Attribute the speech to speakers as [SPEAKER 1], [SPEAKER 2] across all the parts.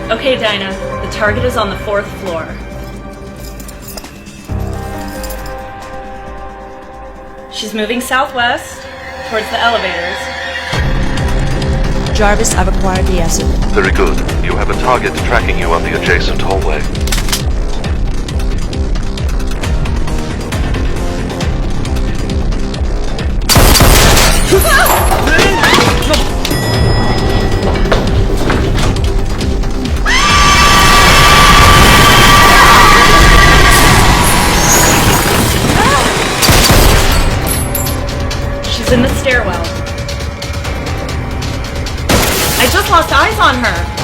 [SPEAKER 1] Okay, Dinah. The target is on the 4th floor. She's moving southwest, towards the elevators.
[SPEAKER 2] Jarvis, I've acquired the asset.
[SPEAKER 3] Very good. You have a target tracking you on the adjacent hallway.
[SPEAKER 1] She's in the stairwell. I just lost eyes on her.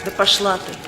[SPEAKER 2] Да пошла ты.